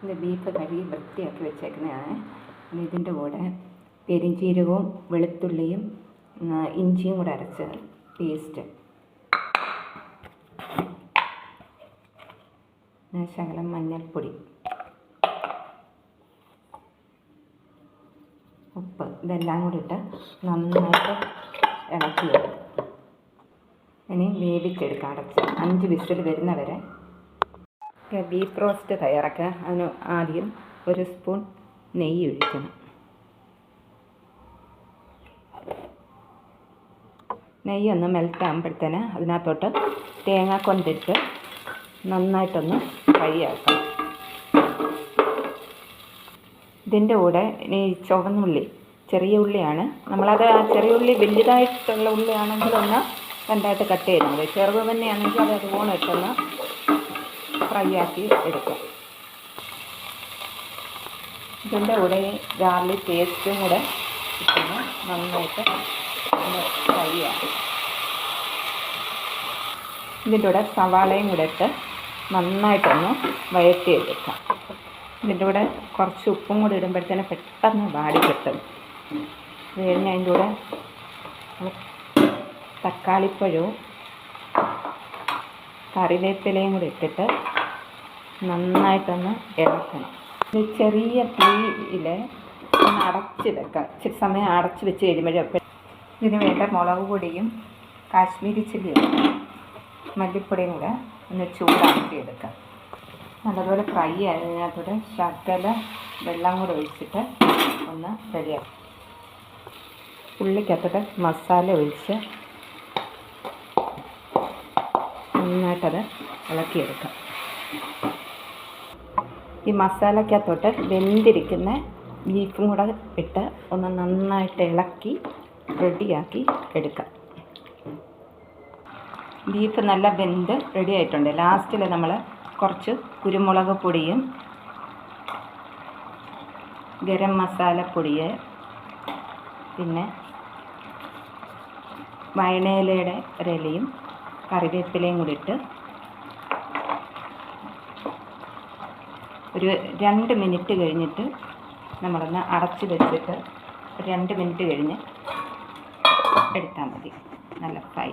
ഇത് ബീഫ് കഴുകി വൃത്തിയാക്കി വെച്ചേക്കുന്നതാണ്. ഇതിൻ്റെ കൂടെ പെരുംജീരകവും വെളുത്തുള്ളിയും ഇഞ്ചിയും കൂടെ അരച്ച് പേസ്റ്റ്, ശകലം മഞ്ഞൾപ്പൊടി, ഉപ്പ്, ഇതെല്ലാം കൂടി ഇട്ട് നന്നായിട്ട് ഇളക്കി ഇനി വേവിച്ചെടുക്കാം. അടച്ച് 5 വിസിൽ വരുന്നവരെ. ബീഫ് റോസ്റ്റ് തയ്യാറാക്കുക. അതിന് ആദ്യം 1 സ്പൂൺ നെയ്യ് ഒഴിക്കണം. നെയ്യൊന്ന് മെൽറ്റാകുമ്പോഴത്തേന് അതിനകത്തോട്ട് തേങ്ങാക്കൊണ്ടിട്ട് നന്നായിട്ടൊന്ന് ഫ്രൈ ആക്കണം. ഇതിൻ്റെ കൂടെ ഇനി ചുവന്നുള്ളി, ചെറിയ ഉള്ളിയാണ്, നമ്മളത് ആ ചെറിയ ഉള്ളി വലുതായിട്ടുള്ള ഉള്ളിയാണെങ്കിൽ ഒന്ന് രണ്ടായിട്ട് കട്ട് ചെയ്യുന്നത്, ചെറുത് തന്നെയാണെങ്കിൽ അത് അതുപോലെ ഇട്ടൊന്ന് ഫ്രൈ ആക്കി എടുക്കാം. ഇതിൻ്റെ കൂടെ ഗാർലിക് പേസ്റ്റും കൂടെ ഇട്ടൊന്ന് നന്നായിട്ട് ഒന്ന് ഫ്രൈ ആക്കി. ഇതിൻ്റെ കൂടെ സവാളയും കൂടെ ഇട്ട് നന്നായിട്ടൊന്ന് വഴറ്റിയെടുക്കാം. ഇതിൻ്റെ കൂടെ കുറച്ച് ഉപ്പും കൂടി ഇടുമ്പോഴത്തേന് പെട്ടെന്ന് വാടി കിട്ടും. ഇത് കഴിഞ്ഞ് അതിൻ്റെ കൂടെ തക്കാളിപ്പഴവും കറിവേപ്പിലയും കൂടി ഇട്ടിട്ട് നന്നായിട്ടൊന്ന് ഇളക്കണം. ഇത് ചെറിയ തീയിൽ ഒന്ന് അടച്ച് വെക്കാം. ഇച്ചിരി സമയം അടച്ച് വെച്ച് കഴിയുമ്പോഴേ ഇതിന് വേണ്ട മുളക് പൊടിയും കാശ്മീരി ചില്ലിയും മല്ലിപ്പൊടിയും കൂടെ ഒന്ന് ചൂടാക്കി എടുക്കാം. നല്ലതുപോലെ ഫ്രൈ ആയതിനകത്തൂടെ ശകല വെള്ളം കൂടെ ഒഴിച്ചിട്ട് ഒന്ന് റെഡിയാക്കാം. ഉള്ളിക്കകത്തോട്ട് മസാല ഒഴിച്ച് നന്നായിട്ടത് ഇളക്കിയെടുക്കാം. ഈ മസാലക്കകത്തോട്ട് വെന്തിരിക്കുന്ന ബീഫും കൂടെ ഇട്ട് ഒന്ന് നന്നായിട്ട് ഇളക്കി റെഡിയാക്കി എടുക്കാം. ബീഫ് നല്ല വെന്ത് റെഡി ആയിട്ടുണ്ട്. ലാസ്റ്റിൽ നമ്മൾ കുറച്ച് കുരുമുളക് പൊടിയും ഗരം മസാലപ്പൊടി, പിന്നെ വയണയിലയുടെ ഒരിലയും കറിവേപ്പിലയും കൂടി ഇട്ട് ഒരു 2 മിനിറ്റ് കഴിഞ്ഞിട്ട് നമ്മളൊന്ന് അടച്ച് വെച്ചിട്ട് 2 മിനിറ്റ് കഴിഞ്ഞ് എടുത്താൽ മതി. നല്ല ഫ്രൈ.